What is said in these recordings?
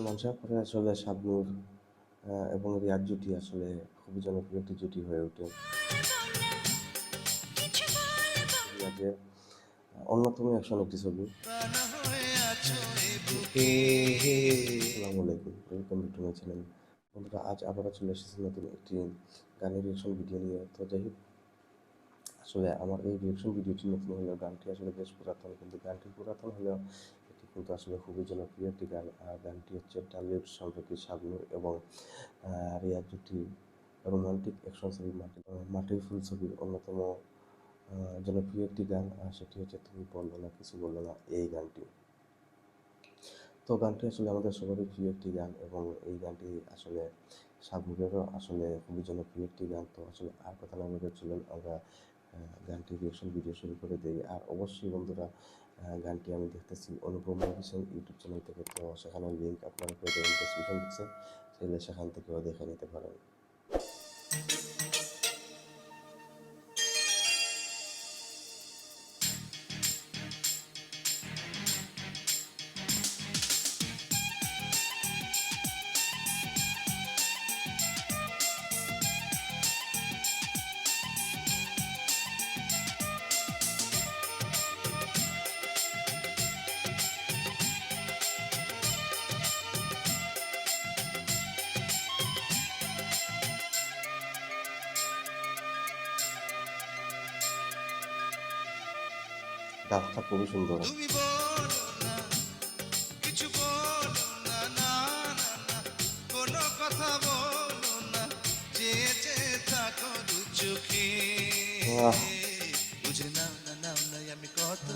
মঞ্চের পরে আসলে শাবনূর এবং রিয়াজ জুটি আসলে খুবই জনপ্রিয় একটি জুটি হয়ে ওঠে। রিয়াজের অন্যতম অ্যাকশন একটি ছবি। আসসালামু আলাইকুম, welcome back to my channel. বন্ধুরা, আজ আবারও চলে এসেছি নতুন একটি গানের রিয়েকশন ভিডিও নিয়ে। তো যাই হোক, আসলে আমার এই রিয়েকশন ভিডিওটি নতুন হলেও গানটি আসলে বেশ পুরাতন, কিন্তু গানটি পুরাতন হলেও এটি কিন্তু আসলে খুবই জনপ্রিয় একটি গান। আর গানটি হচ্ছে টালিউড সম্প্রতি শাবনূর এবং রিয়াজ জুটি রোমান্টিক অ্যাকশন ছবি মাটির ফুল ছবির অন্যতম জনপ্রিয় একটি গান, আর সেটি হচ্ছে তুমি বললো না কিছু বললো না, এই গানটি। তো গানটি আসলে আমাদের সবারই প্রিয় একটি গান এবং এই গানটি আসলে শাবনূরেরও আসলে খুবই জনপ্রিয় একটি গান। তো আসলে আর কথা না বলে চলুন আমরা গানটির রিয়েকশন ভিডিও শুরু করে দিই। আর অবশ্যই বন্ধুরা, গানটি আমি দেখতেছি অনুপম মুভিসের ইউটিউব চ্যানেল থেকে। তো সেখানে লিঙ্ক আপনারা পেয়ে যাবেন ডেসক্রিপশন বক্সে, চাইলে সেখান থেকেও দেখে নিতে পারেন। গানটা খুবই সুন্দর। তুমি বলো না, কিছু বলো না, না না না, কোনো কথা বলো না, চেয়ে চেয়ে থাকো দু চোখে। আহ, বুঝে নাও না, নাও না আমি কত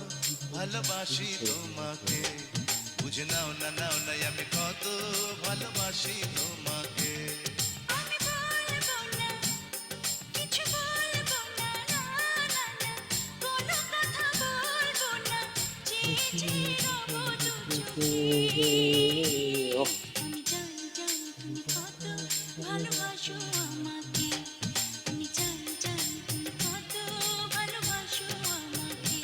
ভালোবাসি তোমাকে। বুঝে নাও না, নাও না আমি কত ভালোবাসি তোমাকে। আমি বলবো না, কিছু বলবো না, না না না, কোনো কথা বলবো না, চেয়ে চেয়ে রবো দু চোখে। ওহ, আমি জানি জানি তুমি কত ভালোবাসো আমাকে। আমি জানি জানি তুমি কত ভালোবাসো আমাকে।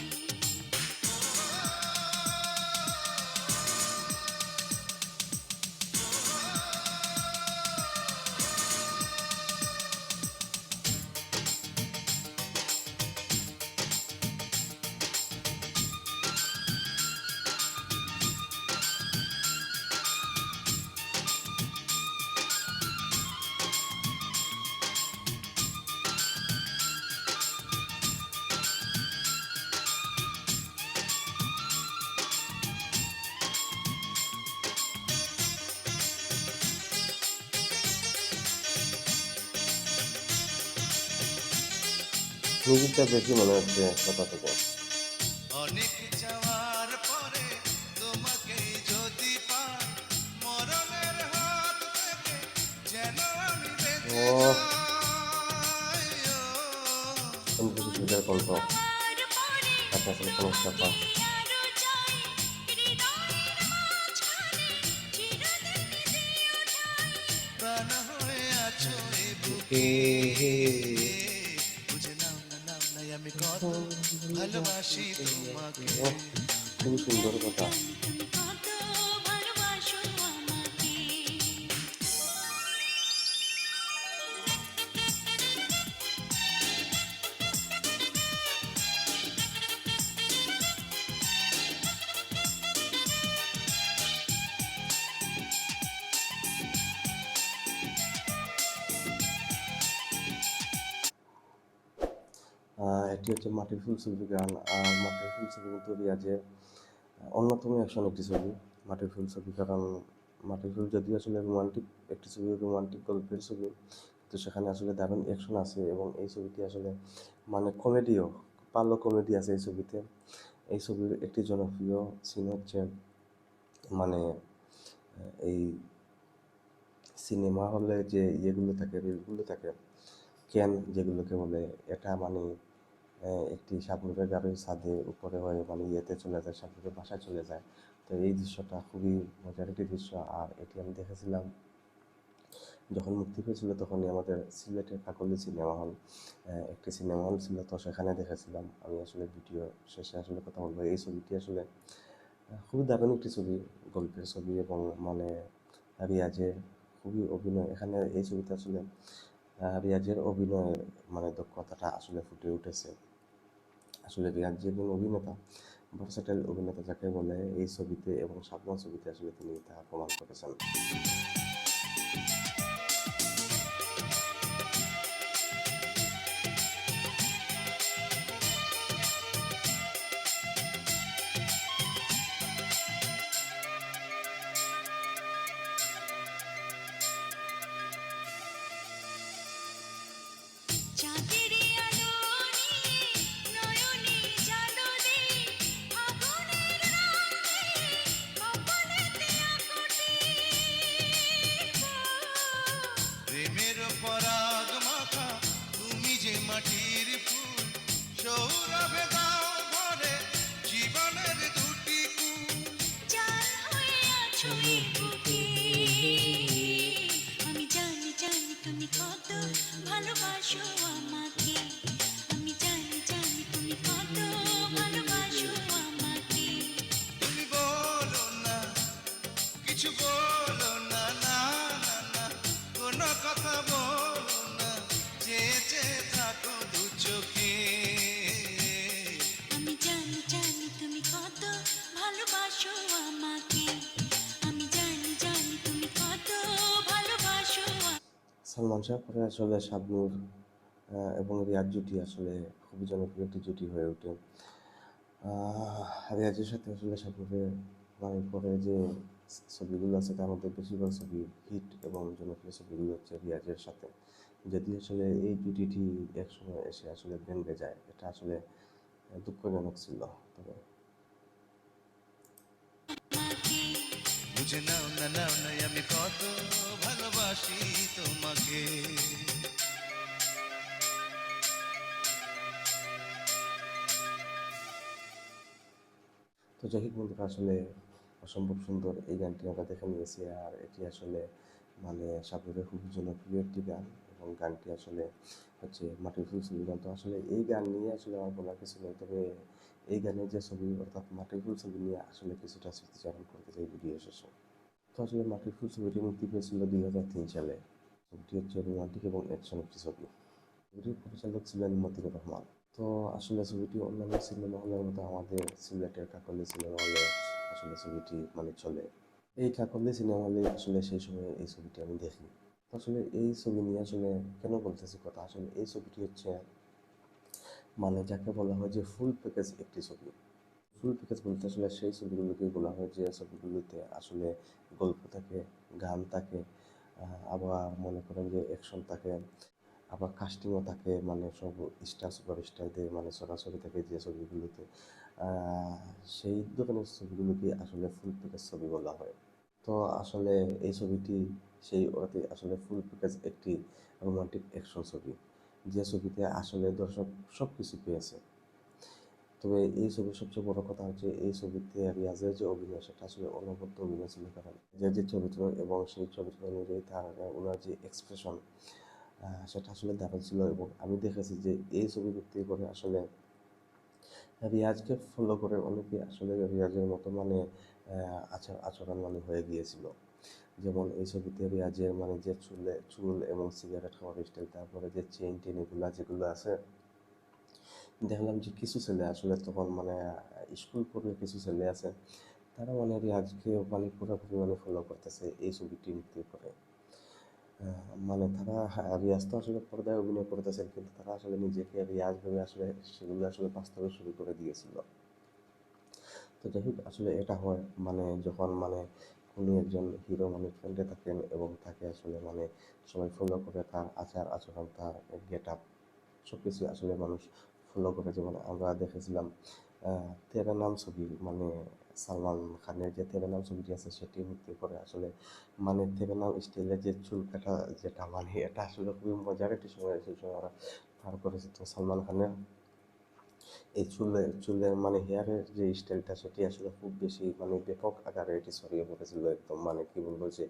মিউজিকটা বেশি মনে হচ্ছে কথা থেকে। অনেক যাওয়ার পরে তোমাকে যদি পাই, মরণের হাত থেকে যেন আমি বেঁচে ও, যাই। ও, অনুভূতি সুবিধার কণ্ঠ, যাওয়ার পরে সাথে আসলে কোনো তোমাকে কথা। আরো চাই, হৃদয়ের মাঝখানে চিরদিন দিও ঠাই। প্রাণ হয়ে আছো এ বুকে। বুঝে নাও না, নাও না আমি কত ভালোবাসি তোমাকে। ওহ, খুবই সুন্দর জানি কথা। জানি তুমি কত ভালোবাসো আমাকে। এটি হচ্ছে মাটির ফুল ছবির গান। আর মাটির ফুল ছবি কিন্তু রিয়াজের অন্যতম অ্যাকশন একটি ছবি। মাটির ফুল ছবি, কারণ মাটির ফুল যদিও আসলে রোমান্টিক একটি ছবি, রোমান্টিক গল্পের ছবি, কিন্তু সেখানে আসলে দারুণ অ্যাকশন আছে এবং এই ছবিটি আসলে মানে কমেডিও, ভালো কমেডি আছে এই ছবিতে। এই ছবির একটি জনপ্রিয় সিন হচ্ছে মানে এই সিনেমা হলে যে ইয়েগুলো থাকে, রিলগুলো থাকে, ক্যান যেগুলোকে বলে, এটা মানে একটি শাবনূরের গাড়ির ছাদের উপরে হয়ে মানে ইয়েতে চলে যায়, শাবনূরের বাসায় চলে যায়। তো এই দৃশ্যটা খুবই মজার একটি দৃশ্য। আর এটি আমি দেখেছিলাম যখন মুক্তি পেয়েছিল, তখনই আমাদের সিলেটের কাকলি সিনেমা হল একটি সিনেমা হল ছিল। তো সেখানে দেখেছিলাম আমি। আসলে ভিডিও শেষে আসলে কথা বলবো, এই ছবিটি আসলে খুবই দারুণ একটি ছবি, গল্পের ছবি এবং মানে রিয়াজের খুবই অভিনয় এখানে এই ছবিতে আসলে রিয়াজের অভিনয়ের মানে দক্ষতাটা আসলে ফুটে উঠেছে। আসলে রিয়াজ যে কোন অভিনেতা, ভার্সেটাইল অভিনেতা যাকে বলে, এই ছবিতে এবং শাবনূর ছবিতে আসলে তিনি তা প্রমাণ করেছেন। চাঁদেরই আলো নিয়ে নয়নে জালো দে আগুনের রঙে কপালেতে আঁকোটে প্রেমের পরাগ মাখা তুমি যে মাটির ফুল সৌরভে দাও ভরে জীবনের দুটি কুল জান হয়ে আছো এই বুকে আমি জানি জানি তুমি কত ভালোবাসো আমাকে আমি জানি জানি তুমি কত ভালোবাসো আমাকে তুমি বলো না কিছু বলো না না না না কোনো কথা বলো না চেয়ে চেয়ে থাকো দু চোখে আমি জানি জানি তুমি কত ভালোবাসো আমাকে আমি জানি জানি তুমি কত ভালোবাসো সালমান শাহ পরে আসলে শাবনূর এবং রিয়াজ জুটি আসলে খুবই জনপ্রিয় একটি জুটি হয়ে ওঠে। রিয়াজের সাথে আসলে শাবনূরের মানে পরে যে ছবিগুলো আছে তার মধ্যে বেশিরভাগ ছবি হিট এবং জনপ্রিয় ছবিগুলো হচ্ছে রিয়াজের সাথে। যদি আসলে এই জুটিটি একসময় এসে আসলে ভেঙে যায়, এটা আসলে দুঃখজনক ছিল। তবে বুঝে নাও না নাও না আমি কত ভালোবাসি তোমাকে তো যাই হোক বন্ধুরা, আসলে অসম্ভব সুন্দর এই গানটি আমরা দেখে নিয়েছি। আর এটি আসলে মানে শাবনূরের খুবই জনপ্রিয় একটি গান এবং গানটি আসলে হচ্ছে মাটির ফুল ছবি গান। তো আসলে এই গান নিয়ে আসলে আমার বলার কিছু নেই, তবে এই গানের যে ছবি অর্থাৎ মাটির ফুল ছবি নিয়ে আসলে কিছুটা স্মৃতিচারণ করতে চাই ভিডিও শেষে। তো আসলে মাটির ফুল ছবিটি মুক্তি পেয়েছিল 2003 সালে। ছবিটি হচ্ছে রোমান্টিক এবং অ্যাকশন একটি ছবি। ছবিটির পরিচালক ছিলেন মতিউর রহমান। তো আসলে ছবিটি অন্যান্য সিনেমা হলের মতো আমাদের সিলেটের কাকলি সিনেমা হলে আসলে ছবিটি মানে চলে। এই কাকলি সিনেমা হলে আসলে সেই সময় এই ছবিটি আমি দেখি। তো আসলে এই ছবি নিয়ে আসলে কেন বলতেছি কথা, আসলে এই ছবিটি হচ্ছে মানে যাকে বলা হয় যে ফুল প্যাকেজ একটি ছবি। ফুল প্যাকেজ বলতে আসলে সেই ছবিগুলোকে বলা হয় যে ছবিগুলোতে আসলে গল্প থাকে, গান থাকে, আবার মনে করেন যে অ্যাকশন থাকে, আবার কাস্টিংও থাকে, মানে সব স্টার সুপারস্টারদের মানে সরাসরি থাকে যে ছবিগুলোতে। আহ, সেই ধরনের ছবিগুলোকে আসলে ফুল প্যাকেজ ছবি বলা হয়। তো আসলে এই ছবিটি সেই অর্থে আসলে ফুল প্যাকেজ একটি রোমান্টিক অ্যাকশন ছবি, যে ছবিতে আসলে দর্শক সব কিছু পেয়েছে। তবে এই ছবির সবচেয়ে বড় কথা হচ্ছে এই ছবিতে রিয়াজের যে অভিনয় সেটা আসলে অনবদ্য অভিনয় ছিল, কারণ যে চরিত্র এবং সেই চরিত্র অনুযায়ী তার ওনার যে এক্সপ্রেশন সেটা আসলে দারুণ ছিল। এবং আমি দেখেছি যে এই ছবি ভিত্তি করে আসলে রিয়াজকে ফলো করে অনেকে আসলে রিয়াজের মতো মানে আচরণ মানে হয়ে গিয়েছিল। যেমন এই ছবিতে রিয়াজের মানে যে চুল এবং সিগারেট খাওয়ার স্টাইল, তারপরে যে চেইন টেন এগুলা যেগুলো আছে, দেখলাম যে কিছু ছেলে আসলে তখন মানে স্কুল পড়লে কিছু ছেলে আছে তারা মানে রিয়াজকে মানে পুরোপুরি মানে ফলো করতেছে এই ছবিটি মুক্তি করে। মানে তারা রিয়াজ তো আসলে পর্দায় অভিনয় করতেছেন, কিন্তু তারা আসলে নিজেকে রিয়াজ ভেবে আসলে সেগুলো আসলে বাস্তবে শুরু করে দিয়েছিল। তো যাই হোক, আসলে এটা হয় মানে যখন মানে উনি একজন হিরো মানে ট্রেন্ডে থাকেন এবং তাকে আসলে মানে সবাই ফলো করে, তার আচার আচরণ, তার গেট আপ সব কিছু আসলে মানুষ ফলো করে। যেমন আমরা দেখেছিলাম তেরে নাম ছবি, মানে সালমান খানের যে তেরে নাম ছবিটি আছে সেটি মুক্তি করে আসলে মানে তেরে নাম স্টাইলের যে চুল কাটা যেটা, মানে এটা আসলে খুবই মজার একটি সময় সেই সময় আমরা পার করেছি। তো সালমান খানের এই চুলের মানে হেয়ারের যে স্টাইলটা সেটি আসলে খুব বেশি মানে ব্যাপক আকারে এটি ছড়িয়ে পড়েছিল, একদম মানে কি বলবো যে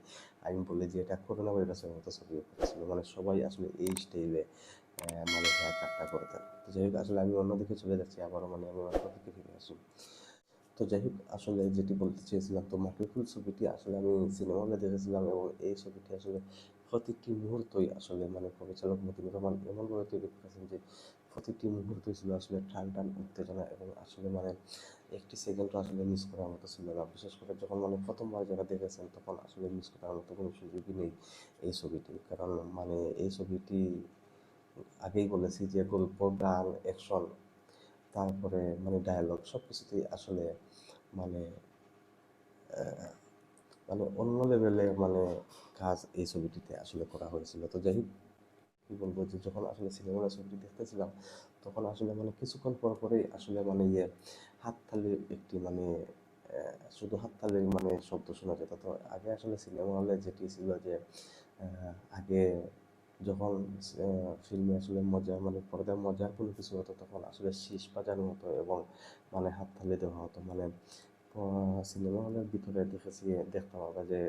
আমি বলি যে এটা করোনা ভাইরাসের মতো ছড়িয়ে পড়েছিল, মানে সবাই আসলে এই স্টাইলে মানে হেয়ার কাটটা করতেন। তো যাই হোক, আসলে আমি অন্যদিকে চলে যাচ্ছি আবারও, মানে আমি আমার টপিকে ফিরে আসি। তো যাই হোক, আসলে যেটি বলতে চেয়েছিলাম, তো মাটির ফুল ছবিটি আসলে আমি সিনেমা হলে দেখেছিলাম, এবং এই ছবিটি আসলে প্রতিটি মুহূর্তই আসলে মানে পরিচালক মতিউর রহমান এমনভাবে তৈরি করেছেন যে প্রতিটি মুহূর্তই ছিল আসলে টান টান উত্তেজনা, এবং আসলে মানে একটি সেকেন্ডও আসলে মিস করার মতো ছিল না। বিশেষ করে যখন মানে প্রথমবার যারা দেখেছেন তখন আসলে মিস করার মতো কোনো সুযোগই নেই এই ছবিটি। কারণ মানে এই ছবিটি আগেই বলেছি যে গল্প, গান, অ্যাকশন, তারপরে মানে ডায়ালগ সব কিছুতেই আসলে মানে মানে অন্য লেভেলে মানে কাজ এই ছবিটিতে আসলে করা হয়েছিল। তো যাই হোক, কি বলবো যে যখন আসলে সিনেমার ছবিটি দেখতেছিলাম তখন আসলে মানে কিছুক্ষণ পর পরেই আসলে মানে হাততালির একটি মানে শুধু হাততালির মানে শব্দ শোনা যেত। তো আগে আসলে সিনেমা হলে যেটি ছিল যে আগে যখন ফিল্মে আসলে মজা মানে পর্দায় মজার কোনো কিছু হতো তখন আসলে শীষ বাজানো হতো এবং মানে হাততালি দেওয়া হতো। মানে সিনেমা হলের ভিতরে দেখতাম আমরা যে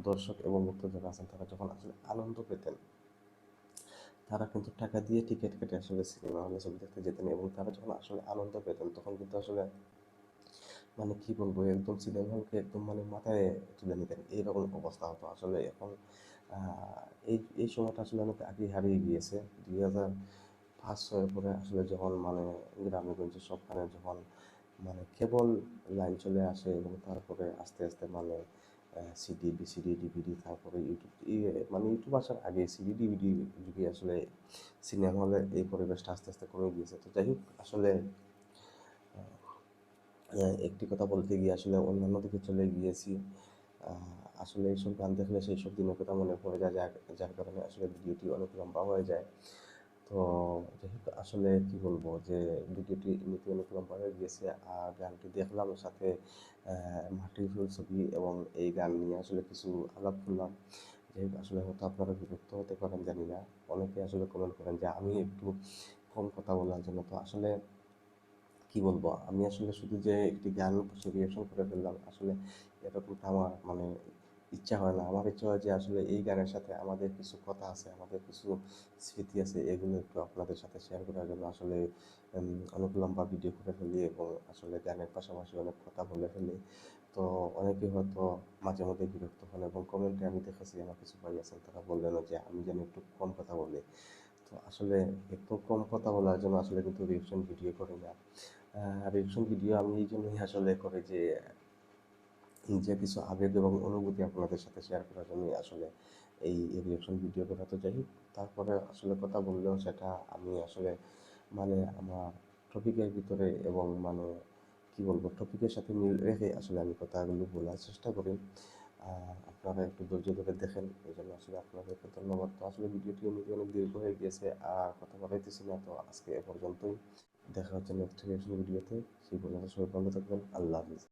দর্শক এবং ভক্ত যারা আছেন তারা যখন আসলে আনন্দ পেতেন, তারা কিন্তু টাকা দিয়ে টিকিট কেটে আসলে সিনেমা হলে ছবি দেখতে যেতেন, এবং তারা যখন আসলে আনন্দ পেতেন তখন কিন্তু আসলে মানে কি বলবো, একদম সিনেমা হলকে একদম মানে মাথায় তুলে নিতেন, এইরকম অবস্থা হতো আসলে। এখন এই সময়টা আসলে অনেক আগেই হারিয়ে গিয়েছে। 2005-06 পরে আসলে যখন মানে গ্রামে গঞ্জে সবখানে যখন মানে কেবল লাইন চলে আসে, এবং তারপরে আস্তে আস্তে মানে সিডি, বিসিডি, ডিভিডি, তারপরে ইউটিউব, মানে ইউটিউব আসার আগে সিডি ডিভিডি যুগে আসলে সিনেমা হলের এই পরিবেশটা আস্তে আস্তে কমে গিয়েছে। তো যাই হোক, আসলে একটি কথা বলতে গিয়ে আসলে অন্যান্য দিকে চলে গিয়েছি। আসলে এইসব গান দেখলে সেই সব দিনের কথা মনে পড়ে যায়, যার কারণে আসলে ভিডিওটি অনেক লম্বা হয়ে যায়। তো যাই হোক, আসলে কি বলবো যে ভিডিওটি এমনিতে অনেক লম্বা হয়ে গিয়েছে, আর গানটি দেখলাম, সাথে মাটির ফুল ছবি এবং এই গান নিয়ে আসলে কিছু আলাপ করলাম। যাই হোক, আসলে হয়তো আপনারা বিরক্ত হতে পারেন জানি না, অনেকে আসলে কমেন্ট করেন যে আমি একটু কম কথা বলার জন্য। তো আসলে কি বলবো, আমি আসলে শুধু যে একটি গান বসে রিয়াকশন করে ফেললাম, আসলে এরকমটা আমার মানে ইচ্ছা হয় না। আমার ইচ্ছা হয় যে আসলে এই গানের সাথে আমাদের কিছু কথা আছে, আমাদের কিছু স্মৃতি আছে, এগুলো একটু আপনাদের সাথে শেয়ার করার জন্য আসলে অনেক লম্বা ভিডিও করে ফেলি, এবং আসলে গানের পাশাপাশি অনেক কথা বলে ফেলি। তো অনেকে হয়তো মাঝে মধ্যে বিরক্ত হন, এবং কমেন্টে আমি দেখেছি আমার কিছু ভাই আছেন তারা বললেন যে আমি যেন একটু কম কথা বলি। তো আসলে একটু কম কথা বলার জন্য আসলে কিন্তু রিয়েকশন ভিডিও করি না। রিয়েকশন ভিডিও আমি এই জন্যই আসলে করি যে নিজের কিছু আবেগ এবং অনুভূতি আপনাদের সাথে শেয়ার করার জন্যই আসলে এই রিয়েকশন ভিডিও করা। তো যাই হোক, তারপরে আসলে কথা বললেও সেটা আমি আসলে মানে আমার টপিকের ভিতরে, এবং মানে কি বলবো, টপিকের সাথে মিল রেখে আসলে আমি কথাগুলো বলার চেষ্টা করি। আপনারা একটু ধৈর্য ধরে দেখেন, এই জন্য আসলে আপনাদেরকে ধন্যবাদ। তো আসলে ভিডিওটি এমনিতে অনেক দীর্ঘ হয়ে গিয়েছে, আর কথা বলাইতেছি না। তো আজকে এ পর্যন্তই, দেখা হচ্ছে নেক্সট রিয়েকশন ভিডিওতে। সেই পর্যন্ত সবাই ভালো থাকবেন, আল্লাহ হাফিজ।